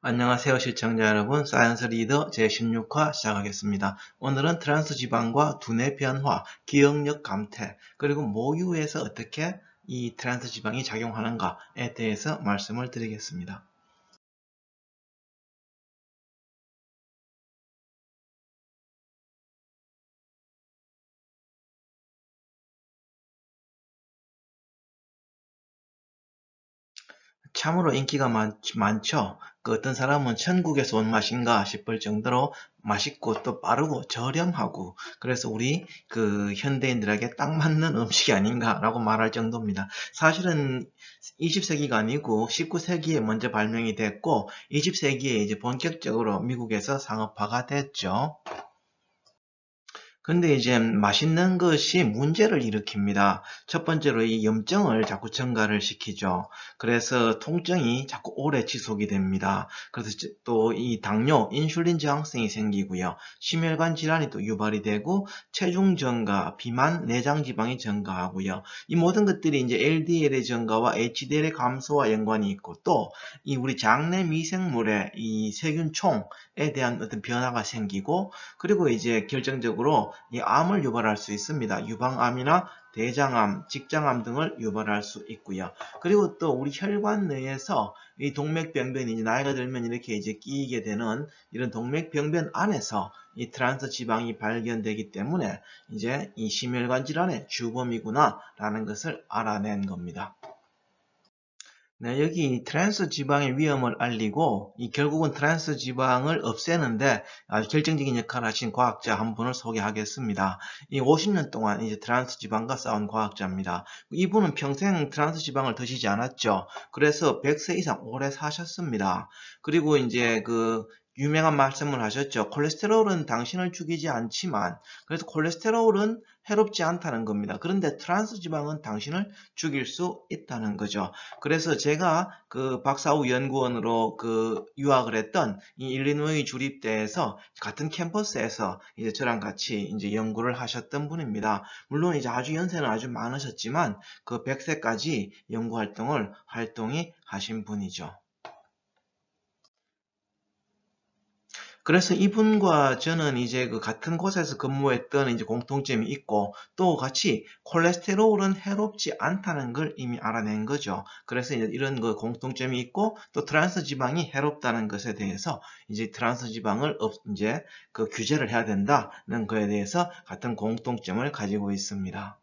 안녕하세요, 시청자 여러분. 사이언스 리더 제16화 시작하겠습니다. 오늘은 트랜스 지방과 두뇌 변화, 기억력 감퇴, 그리고 모유에서 어떻게 이 트랜스 지방이 작용하는가에 대해서 말씀을 드리겠습니다. 참으로 인기가 많죠. 그 어떤 사람은 천국에서 온 맛인가 싶을 정도로 맛있고 또 빠르고 저렴하고, 그래서 우리 그 현대인들에게 딱 맞는 음식이 아닌가라고 말할 정도입니다. 사실은 20세기가 아니고 19세기에 먼저 발명이 됐고 20세기에 이제 본격적으로 미국에서 상업화가 됐죠. 근데 이제 맛있는 것이 문제를 일으킵니다. 첫 번째로 이 염증을 자꾸 증가를 시키죠. 그래서 통증이 자꾸 오래 지속이 됩니다. 그래서 또 이 당뇨, 인슐린 저항성이 생기고요. 심혈관 질환이 또 유발이 되고 체중 증가, 비만, 내장 지방이 증가하고요. 이 모든 것들이 이제 LDL의 증가와 HDL의 감소와 연관이 있고, 또 이 우리 장내 미생물의 이 세균총에 대한 어떤 변화가 생기고, 그리고 이제 결정적으로 이 암을 유발할 수 있습니다. 유방암이나 대장암, 직장암 등을 유발할 수 있고요. 그리고 또 우리 혈관 내에서 이 동맥병변이 이제 나이가 들면 이렇게 이제 끼이게 되는 이런 동맥병변 안에서 이 트랜스 지방이 발견되기 때문에 이제 이 심혈관 질환의 주범이구나라는 것을 알아낸 겁니다. 네, 여기 트랜스 지방의 위험을 알리고 결국은 트랜스 지방을 없애는데 아주 결정적인 역할을 하신 과학자 한 분을 소개하겠습니다. 이 50년 동안 이제 트랜스 지방과 싸운 과학자입니다. 이분은 평생 트랜스 지방을 드시지 않았죠. 그래서 100세 이상 오래 사셨습니다. 그리고 이제 그 유명한 말씀을 하셨죠. 콜레스테롤은 당신을 죽이지 않지만, 그래서 콜레스테롤은 해롭지 않다는 겁니다. 그런데 트랜스 지방은 당신을 죽일 수 있다는 거죠. 그래서 제가 그 박사후 연구원으로 그 유학을 했던 이 일리노이 주립대에서 같은 캠퍼스에서 이제 저랑 같이 이제 연구를 하셨던 분입니다. 물론 이제 아주 연세는 아주 많으셨지만 그 100세까지 연구 활동이 하신 분이죠. 그래서 이분과 저는 이제 그 같은 곳에서 근무했던 이제 공통점이 있고, 또 같이 콜레스테롤은 해롭지 않다는 걸 이미 알아낸 거죠. 그래서 이제 이런 그 공통점이 있고, 또 트랜스 지방이 해롭다는 것에 대해서 이제 트랜스 지방을 이제 그 규제를 해야 된다는 거에 대해서 같은 공통점을 가지고 있습니다.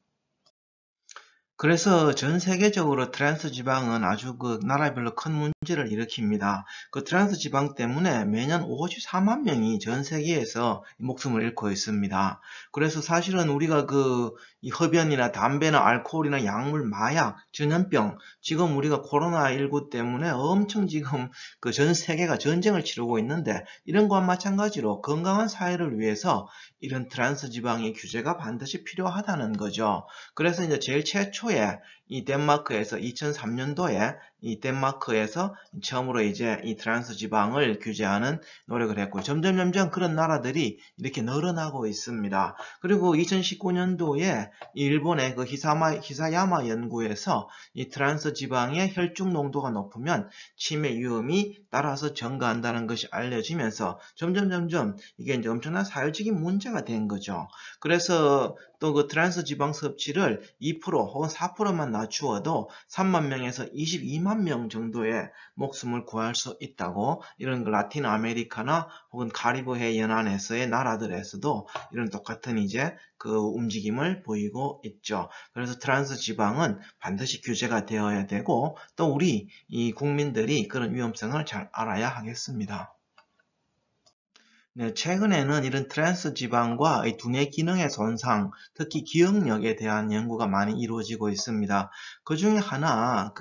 그래서 전 세계적으로 트랜스 지방은 아주 그 나라별로 큰 문제를 일으킵니다. 그 트랜스 지방 때문에 매년 54만 명이 전 세계에서 목숨을 잃고 있습니다. 그래서 사실은 우리가 이 흡연이나 담배나 알코올이나 약물, 마약, 전염병, 지금 우리가 코로나19 때문에 엄청 지금 그 전 세계가 전쟁을 치르고 있는데, 이런 것과 마찬가지로 건강한 사회를 위해서 이런 트랜스 지방의 규제가 반드시 필요하다는 거죠. 그래서 이제 제일 최초에 이 덴마크에서 2003년도에 이 덴마크에서 처음으로 이제 이 트랜스 지방을 규제하는 노력을 했고, 점점 그런 나라들이 이렇게 늘어나고 있습니다. 그리고 2019년도에 일본의 그 히사야마 연구에서 이 트랜스 지방의 혈중 농도가 높으면 치매 위험이 따라서 증가한다는 것이 알려지면서 점점 이게 이제 엄청난 사회적인 문제가 된 거죠. 그래서 또 그 트랜스 지방 섭취를 2% 혹은 4%만 낮추어도 3만 명에서 22만 명 정도의 목숨을 구할 수 있다고, 이런 그 라틴 아메리카나 혹은 카리브해 연안에서의 나라들에서도 이런 똑같은 이제 그 움직임을 보이고 있죠. 그래서 트랜스 지방은 반드시 규제가 되어야 되고, 또 우리 이 국민들이 그런 위험성을 잘 알아야 하겠습니다. 네, 최근에는 이런 트랜스 지방과 이 두뇌 기능의 손상, 특히 기억력에 대한 연구가 많이 이루어지고 있습니다. 그 중에 하나,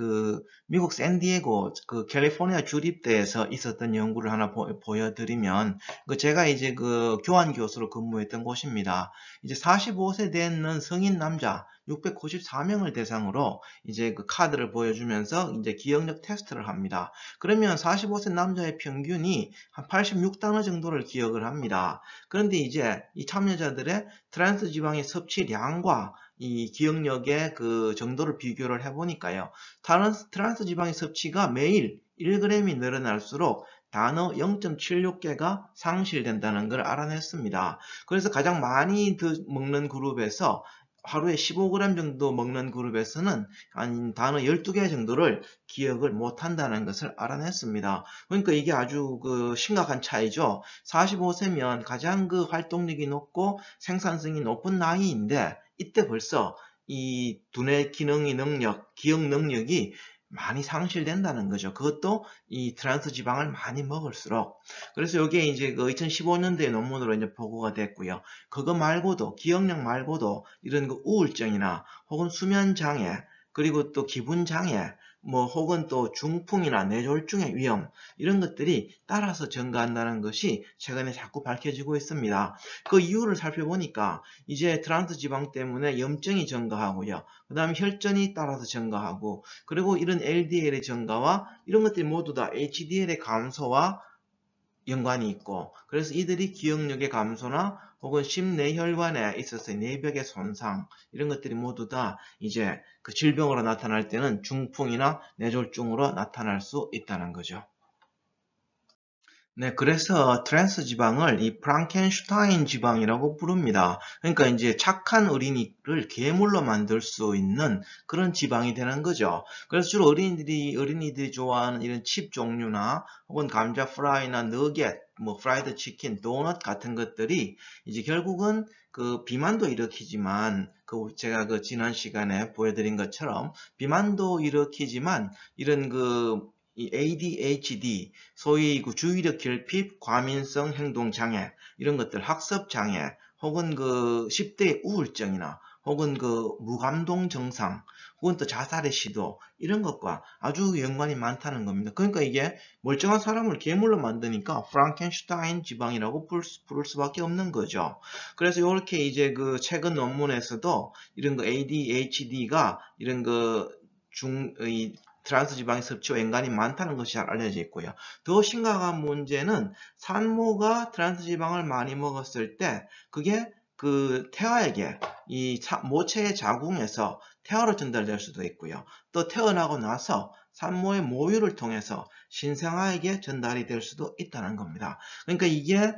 미국 샌디에고, 캘리포니아 주립대에서 있었던 연구를 하나 보여드리면, 제가 이제 교환 교수로 근무했던 곳입니다. 이제 45세 되는 성인 남자 694명을 대상으로 이제 그 카드를 보여주면서 이제 기억력 테스트를 합니다. 그러면 45세 남자의 평균이 한 86단어 정도를 기억을 합니다. 그런데 이제 이 참여자들의 트랜스 지방의 섭취량과 이 기억력의 그 정도를 비교를 해보니까요. 트랜스 지방의 섭취가 매일 1g이 늘어날수록 단어 0.76개가 상실된다는 걸 알아냈습니다. 그래서 가장 많이 먹는 그룹에서 하루에 15g 정도 먹는 그룹에서는 한 단어 12개 정도를 기억을 못한다는 것을 알아냈습니다. 그러니까 이게 아주 심각한 차이죠. 45세면 가장 활동력이 높고 생산성이 높은 나이인데 이때 벌써 이 두뇌 기능의 능력, 기억 능력이 많이 상실된다는 거죠. 그것도 이 트랜스 지방을 많이 먹을수록. 그래서 이게 이제 2015년도에 논문으로 이제 보고가 됐고요. 그거 말고도, 기억력 말고도 이런 우울증이나 혹은 수면 장애, 그리고 또 기분 장애, 혹은 또 중풍이나 뇌졸중의 위험, 이런 것들이 따라서 증가한다는 것이 최근에 자꾸 밝혀지고 있습니다. 그 이유를 살펴보니까 이제 트랜스 지방 때문에 염증이 증가하고요. 그 다음에 혈전이 따라서 증가하고, 그리고 이런 LDL의 증가와 이런 것들이 모두 다 HDL의 감소와 연관이 있고, 그래서 이들이 기억력의 감소나 혹은 심뇌혈관에 있어서 뇌벽의 손상, 이런 것들이 모두 다 이제 질병으로 나타날 때는 중풍이나 뇌졸중으로 나타날 수 있다는 거죠. 네, 그래서 트랜스 지방을 이 프랑켄슈타인 지방이라고 부릅니다. 그러니까 이제 착한 어린이를 괴물로 만들 수 있는 그런 지방이 되는 거죠. 그래서 주로 어린이들이 좋아하는 이런 칩 종류나 혹은 감자 프라이나 너겟, 프라이드 치킨, 도넛 같은 것들이 이제 결국은 비만도 일으키지만 제가 지난 시간에 보여드린 것처럼 비만도 일으키지만 이런 이 ADHD, 소위 주의력 결핍, 과민성 행동장애, 이런 것들, 학습장애, 혹은 10대 우울증이나, 혹은 무감동 증상, 혹은 또 자살의 시도, 이런 것과 아주 연관이 많다는 겁니다. 그러니까 이게 멀쩡한 사람을 괴물로 만드니까 프랑켄슈타인 지방이라고 부를 수밖에 없는 거죠. 그래서 이렇게 이제 최근 논문에서도 이런 ADHD가 이런 트랜스 지방의 섭취와 연관이 많다는 것이 잘 알려져 있고요. 더 심각한 문제는 산모가 트랜스 지방을 많이 먹었을 때 그게 태아에게 이 모체의 자궁에서 태아로 전달될 수도 있고요. 또 태어나고 나서 산모의 모유를 통해서 신생아에게 전달이 될 수도 있다는 겁니다. 그러니까 이게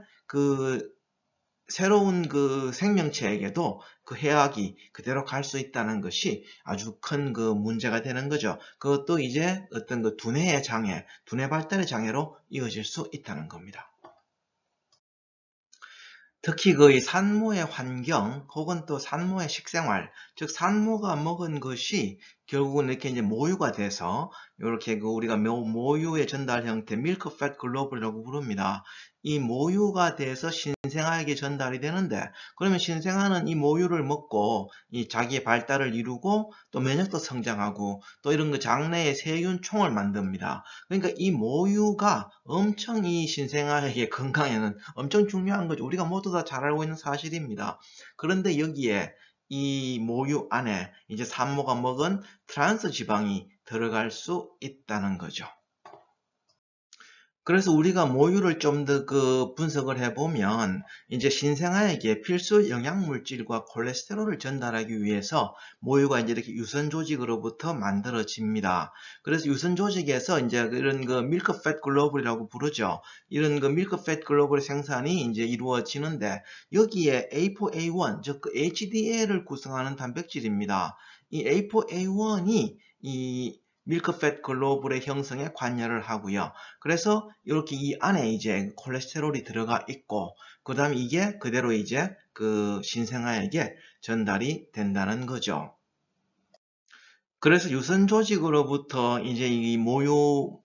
새로운 생명체에게도 해악이 그대로 갈 수 있다는 것이 아주 큰 문제가 되는 거죠. 그것도 이제 어떤 두뇌의 장애, 두뇌 발달의 장애로 이어질 수 있다는 겁니다. 특히 산모의 환경 혹은 또 산모의 식생활, 즉 산모가 먹은 것이 결국은 이렇게 이제 모유가 돼서 이렇게 우리가 모유의 전달 형태, 밀크 팻 글로벌이라고 부릅니다. 이 모유가 돼서 신생아에게 전달이 되는데, 그러면 신생아는 이 모유를 먹고 이 자기의 발달을 이루고 또 면역도 성장하고 또 이런 장내의 세균총을 만듭니다. 그러니까 이 모유가 엄청 이 신생아에게 건강에는 엄청 중요한 거죠. 우리가 모두 다 잘 알고 있는 사실입니다. 그런데 여기에 이 모유 안에 이제 산모가 먹은 트랜스 지방이 들어갈 수 있다는 거죠. 그래서 우리가 모유를 좀 더 분석을 해보면 이제 신생아에게 필수 영양물질과 콜레스테롤을 전달하기 위해서 모유가 이제 이렇게 유선 조직으로부터 만들어집니다. 그래서 유선 조직에서 이제 이런 밀크 팻 글로벌이라고 부르죠. 이런 밀크 팻 글로벌 생산이 이제 이루어지는데 여기에 A4A1, 즉 HDL을 구성하는 단백질입니다. 이 A4A1이 이 밀크 팻 글로벌의 형성에 관여를 하고요. 그래서 이렇게 이 안에 이제 콜레스테롤이 들어가 있고, 그 다음에 이게 그대로 이제 신생아에게 전달이 된다는 거죠. 그래서 유선 조직으로부터 이제 이 모유를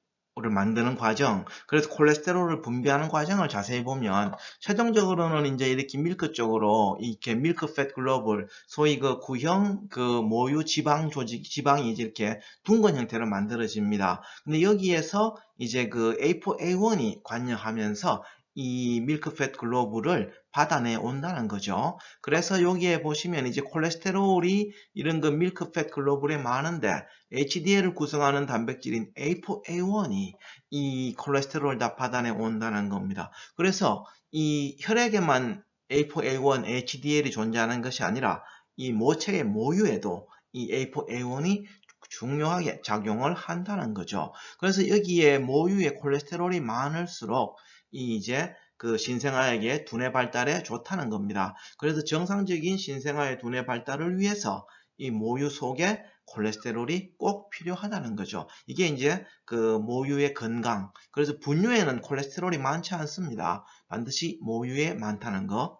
만드는 과정, 그래서 콜레스테롤을 분비하는 과정을 자세히 보면 최종적으로는 이제 이렇게 밀크 쪽으로 이렇게 밀크 팻 글로벌, 소위 구형 모유 지방 조직, 지방이 이제 이렇게 둥근 형태로 만들어집니다. 근데 여기에서 이제 A4A1이 관여하면서 이 밀크 팻 글로벌을 받아내 온다는 거죠. 그래서 여기에 보시면 이제 콜레스테롤이 이런 밀크 팻 글로벌에 많은데 HDL을 구성하는 단백질인 A4A1이 이 콜레스테롤을 다 받아내 온다는 겁니다. 그래서 이 혈액에만 A4A1, HDL이 존재하는 것이 아니라 이 모체의 모유에도 이 A4A1이 중요하게 작용을 한다는 거죠. 그래서 여기에 모유의 콜레스테롤이 많을수록 이제 그 신생아에게 두뇌 발달에 좋다는 겁니다. 그래서 정상적인 신생아의 두뇌 발달을 위해서 이 모유 속에 콜레스테롤이 꼭 필요하다는 거죠. 이게 이제 그 모유의 건강. 그래서 분유에는 콜레스테롤이 많지 않습니다. 반드시 모유에 많다는 거.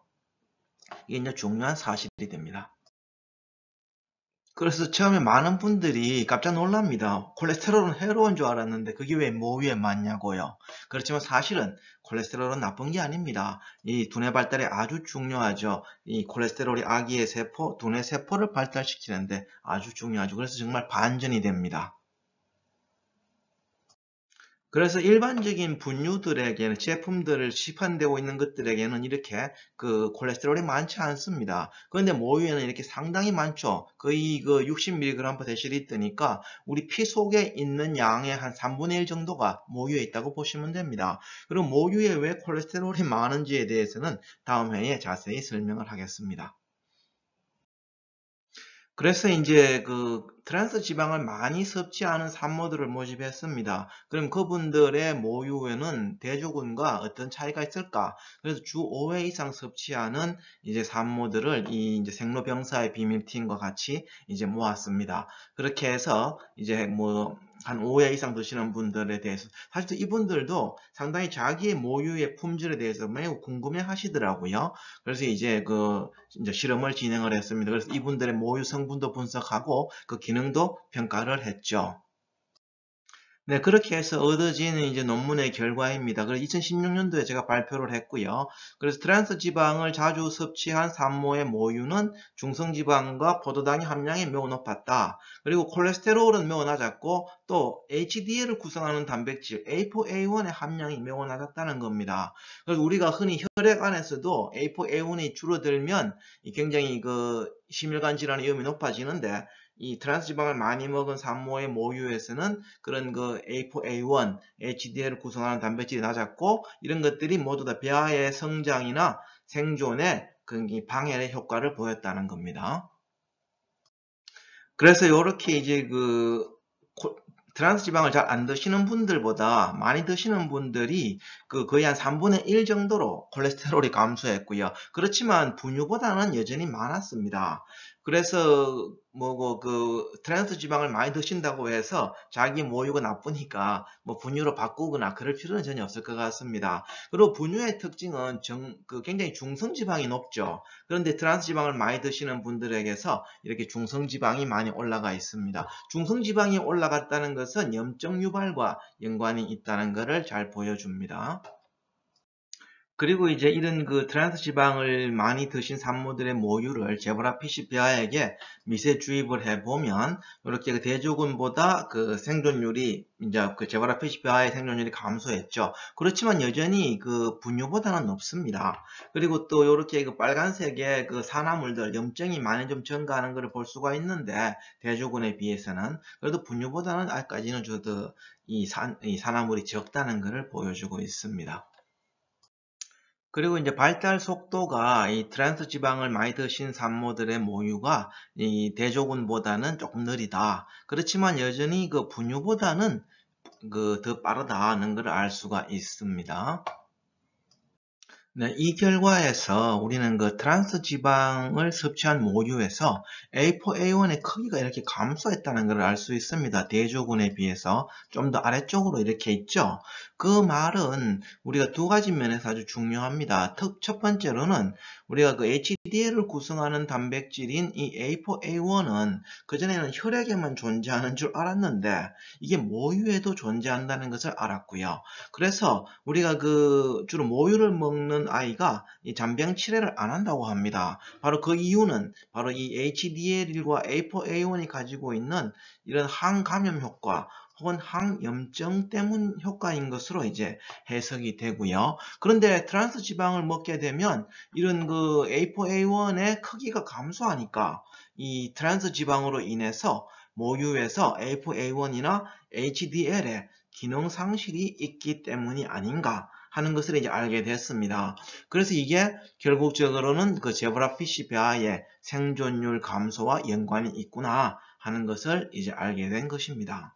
이게 이제 중요한 사실이 됩니다. 그래서 처음에 많은 분들이 깜짝 놀랍니다. 콜레스테롤은 해로운 줄 알았는데 그게 왜 모유에 많냐고요. 그렇지만 사실은 콜레스테롤은 나쁜 게 아닙니다. 이 두뇌 발달에 아주 중요하죠. 이 콜레스테롤이 아기의 세포, 두뇌 세포를 발달시키는데 아주 중요하죠. 그래서 정말 반전이 됩니다. 그래서 일반적인 분유들에게는 제품들을 시판되고 있는 것들에게는 이렇게 그 콜레스테롤이 많지 않습니다. 그런데 모유에는 이렇게 상당히 많죠. 거의 그 60mg/dl니까 우리 피 속에 있는 양의 한 3분의 1 정도가 모유에 있다고 보시면 됩니다. 그리고 모유에 왜 콜레스테롤이 많은지에 대해서는 다음 회에 자세히 설명을 하겠습니다. 그래서 이제 그 트랜스 지방을 많이 섭취하는 산모들을 모집했습니다. 그럼 그분들의 모유에는 대조군과 어떤 차이가 있을까? 그래서 주 5회 이상 섭취하는 이제 산모들을 이 이제 생로병사의 비밀팀과 같이 이제 모았습니다. 그렇게 해서 이제 뭐 한 5회 이상 드시는 분들에 대해서 사실 이분들도 상당히 자기의 모유의 품질에 대해서 매우 궁금해 하시더라고요. 그래서 이제 이제 실험을 진행을 했습니다. 그래서 이분들의 모유 성분도 분석하고 그 기능도 평가를 했죠. 네, 그렇게 해서 얻어지는 이제 논문의 결과입니다. 그래서 2016년도에 제가 발표를 했고요. 그래서 트랜스 지방을 자주 섭취한 산모의 모유는 중성지방과 포도당의 함량이 매우 높았다. 그리고 콜레스테롤은 매우 낮았고 또 HDL을 구성하는 단백질 A4A1의 함량이 매우 낮았다는 겁니다. 그래서 우리가 흔히 혈액 안에서도 A4A1이 줄어들면 굉장히 그 심혈관 질환의 위험이 높아지는데 이 트랜스지방을 많이 먹은 산모의 모유에서는 그런 그 A4, A1, HDL을 구성하는 단백질이 낮았고 이런 것들이 모두 다 배아의 성장이나 생존에 방해의 효과를 보였다는 겁니다. 그래서 이렇게 이제 트랜스 지방을 잘 안 드시는 분들보다 많이 드시는 분들이 거의 한 3분의 1 정도로 콜레스테롤이 감소했고요. 그렇지만 분유보다는 여전히 많았습니다. 그래서 뭐고 트랜스 지방을 많이 드신다고 해서 자기 모유가 나쁘니까 뭐 분유로 바꾸거나 그럴 필요는 전혀 없을 것 같습니다. 그리고 분유의 특징은 굉장히 중성 지방이 높죠. 그런데 트랜스 지방을 많이 드시는 분들에게서 이렇게 중성 지방이 많이 올라가 있습니다. 중성 지방이 올라갔다는 것은 염증 유발과 연관이 있다는 것을 잘 보여줍니다. 그리고 이제 이런 트랜스 지방을 많이 드신 산모들의 모유를 제브라피시비아에게 미세 주입을 해보면 이렇게 대조군보다 생존율이 이제 제브라피시비아의 생존율이 감소했죠. 그렇지만 여전히 분유보다는 높습니다. 그리고 또 이렇게 빨간색의 산화물들 염증이 많이 좀 증가하는 것을 볼 수가 있는데 대조군에 비해서는 그래도 분유보다는 아직까지는 저도 이 산화물이 적다는 것을 보여주고 있습니다. 그리고 이제 발달 속도가 이 트랜스 지방을 많이 드신 산모들의 모유가 이 대조군보다는 조금 느리다. 그렇지만 여전히 분유보다는 더 빠르다는 걸 알 수가 있습니다. 네, 이 결과에서 우리는 트랜스 지방을 섭취한 모유에서 A4A1의 크기가 이렇게 감소했다는 걸 알 수 있습니다. 대조군에 비해서 좀 더 아래쪽으로 이렇게 있죠. 그 말은 우리가 두 가지 면에서 아주 중요합니다. 첫 번째로는 우리가 HDL을 구성하는 단백질인 이 A4A1은 그전에는 혈액에만 존재하는 줄 알았는데 이게 모유에도 존재한다는 것을 알았고요. 그래서 우리가 주로 모유를 먹는 아이가 이 잔병 치레를 안 한다고 합니다. 바로 그 이유는 바로 이 HDL과 A4A1이 가지고 있는 이런 항감염 효과 혹은 항염증 때문 효과인 것으로 이제 해석이 되고요. 그런데 트랜스 지방을 먹게 되면 이런 A4A1의 크기가 감소하니까 이 트랜스 지방으로 인해서 모유에서 A4A1이나 HDL의 기능 상실이 있기 때문이 아닌가 하는 것을 이제 알게 됐습니다. 그래서 이게 결국적으로는 제브라피시 배아의 생존율 감소와 연관이 있구나 하는 것을 이제 알게 된 것입니다.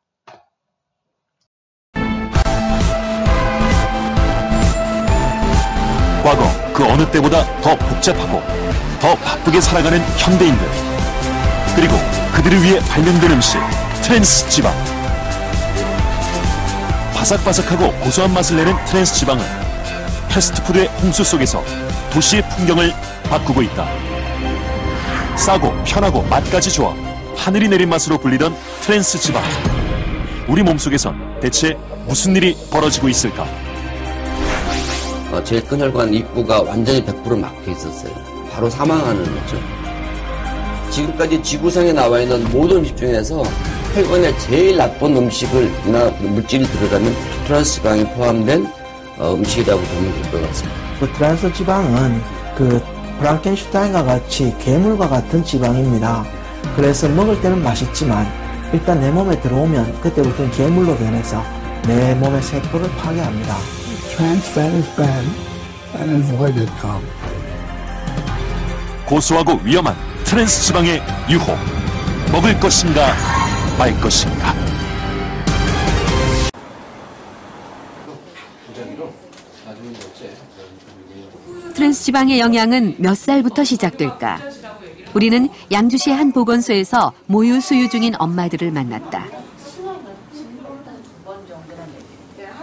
과거 그 어느 때보다 더 복잡하고 더 바쁘게 살아가는 현대인들, 그리고 그들을 위해 발명된 음식 트랜스 지방. 바삭바삭하고 고소한 맛을 내는 트랜스 지방은 패스트푸드의 홍수 속에서 도시의 풍경을 바꾸고 있다. 싸고 편하고 맛까지 좋아 하늘이 내린 맛으로 불리던 트랜스 지방. 우리 몸속에선 대체 무슨 일이 벌어지고 있을까? 제일 큰 혈관 입구가 완전히 100% 막혀 있었어요. 바로 사망하는 거죠. 지금까지 지구상에 나와 있는 모든 음식 중에서 혈관에 제일 나쁜 음식이나 물질이 들어가는 트랜스 지방이 포함된 음식이라고 보면 될 것 같습니다. 그 트랜스 지방은 그 프랑켄슈타인과 같이 괴물과 같은 지방입니다. 그래서 먹을 때는 맛있지만 일단 내 몸에 들어오면 그때부터는 괴물로 변해서 내 몸의 세포를 파괴합니다. Trans fat is bad and avoid it now. 고소하고 위험한 트랜스 지방의 유혹. 먹을 것인가 말 것인가. 트랜스 지방의 영향은 몇 살부터 시작될까? 우리는 양주시의 한 보건소에서 모유 수유 중인 엄마들을 만났다.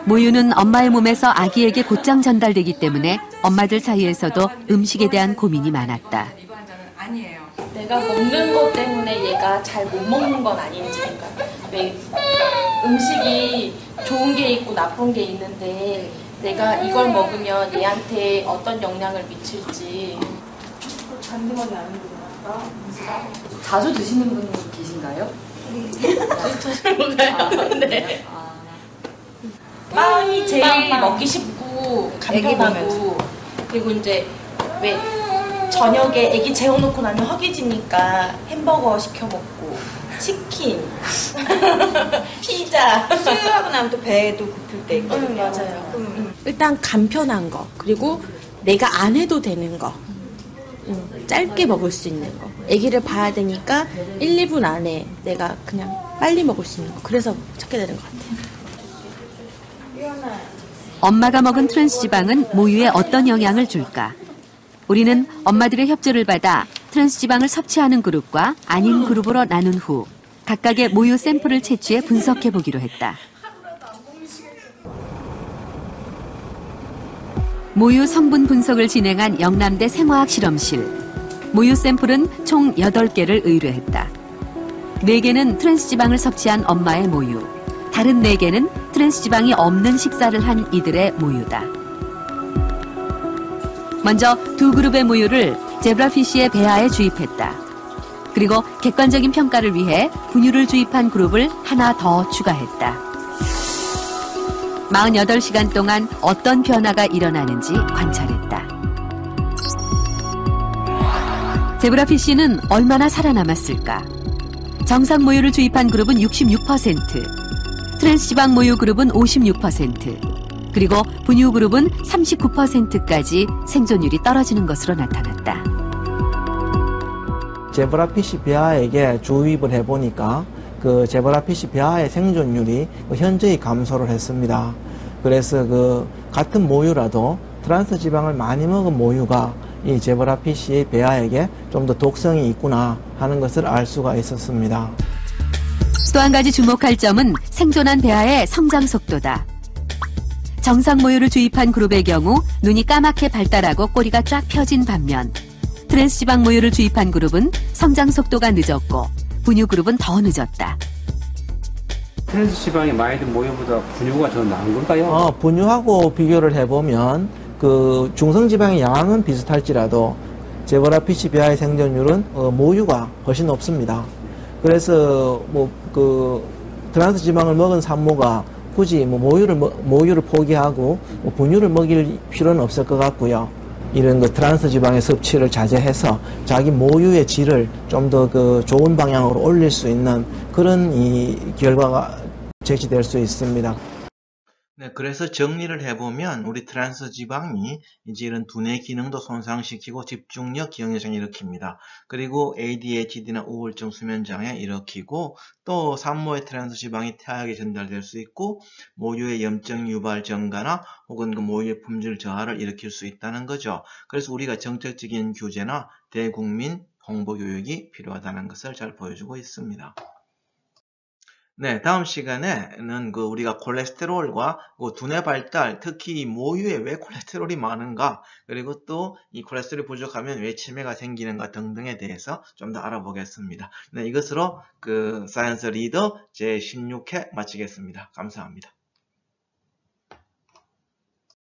모유는 엄마의 몸에서 아기에게 곧장 전달되기 때문에 엄마들 사이에서도 음식에 대한 고민이 많았다. 내가 먹는 것 때문에 얘가 잘 못 먹는 건 아닌지, 왜 음식이 좋은 게 있고 나쁜 게 있는데 내가 이걸 먹으면 얘한테 어떤 영향을 미칠지. 잔디머리 안 힘들어요? 자주 드시는 분이 계신가요? 자주 먹어요. 네. 빵이 제일 먹기 쉽고 간편하고, 그리고 이제 왜 저녁에 애기 재워놓고 나면 허기지니까 햄버거 시켜 먹고 치킨, 피자. 수유하고 나면 또 배도 고플 때 있거든요. 맞아요. 일단 간편한 거, 그리고 내가 안 해도 되는 거, 짧게 먹을 수 있는 거. 애기를 봐야 되니까 1, 2분 안에 내가 그냥 빨리 먹을 수 있는 거. 그래서 찾게 되는 것 같아요. 엄마가 먹은 트랜스 지방은 모유에 어떤 영향을 줄까? 우리는 엄마들의 협조를 받아 트랜스 지방을 섭취하는 그룹과 아닌 그룹으로 나눈 후 각각의 모유 샘플을 채취해 분석해 보기로 했다. 모유 성분 분석을 진행한 영남대 생화학 실험실. 모유 샘플은 총 8개를 의뢰했다. 4개는 트랜스 지방을 섭취한 엄마의 모유, 다른 4개는 트랜스 지방이 없는 식사를 한 이들의 모유다. 먼저 2그룹의 모유를 제브라피쉬의 배아에 주입했다. 그리고 객관적인 평가를 위해 분유를 주입한 그룹을 하나 더 추가했다. 48시간 동안 어떤 변화가 일어나는지 관찰했다. 제브라피쉬는 얼마나 살아남았을까? 정상 모유를 주입한 그룹은 66%, 트랜스 지방 모유 그룹은 56%, 그리고 분유 그룹은 39%까지 생존율이 떨어지는 것으로 나타났다. 제브라피쉬 배아에게 주입을 해보니까 그 제브라피쉬 배아의 생존율이 현저히 감소를 했습니다. 그래서 그 같은 모유라도 트랜스 지방을 많이 먹은 모유가 이 제브라피쉬 배아에게 좀 더 독성이 있구나 하는 것을 알 수가 있었습니다. 또 한 가지 주목할 점은 생존한 배아의 성장 속도다. 정상 모유를 주입한 그룹의 경우 눈이 까맣게 발달하고 꼬리가 쫙 펴진 반면 트랜스 지방 모유를 주입한 그룹은 성장 속도가 늦었고 분유 그룹은 더 늦었다. 트랜스 지방이 많이 든 모유보다 분유가 더 나은 건가요? 분유하고 비교를 해보면 그 중성 지방의 양은 비슷할지라도 제브라피쉬 배아의 생존율은 모유가 훨씬 높습니다. 그래서 그 트랜스 지방을 먹은 산모가 굳이 모유를 포기하고 분유를 먹일 필요는 없을 것 같고요. 이런 그 트랜스 지방의 섭취를 자제해서 자기 모유의 질을 좀 더 그 좋은 방향으로 올릴 수 있는 그런 이 결과가 제시될 수 있습니다. 네, 그래서 정리를 해보면 우리 트랜스 지방이 이제 이런 두뇌 기능도 손상시키고 집중력, 기억력장애 일으킵니다. 그리고 ADHD나 우울증, 수면장애 일으키고 또 산모의 트랜스 지방이 태아에게 전달될 수 있고 모유의 염증 유발 증가나 혹은 그 모유의 품질 저하를 일으킬 수 있다는 거죠. 그래서 우리가 정책적인 규제나 대국민 홍보 교육이 필요하다는 것을 잘 보여주고 있습니다. 네, 다음 시간에는 우리가 콜레스테롤과 두뇌 발달, 특히 모유에 왜 콜레스테롤이 많은가, 그리고 또 이 콜레스테롤이 부족하면 왜 치매가 생기는가 등등에 대해서 좀 더 알아보겠습니다. 네, 이것으로 사이언스 리더 제16회 마치겠습니다. 감사합니다.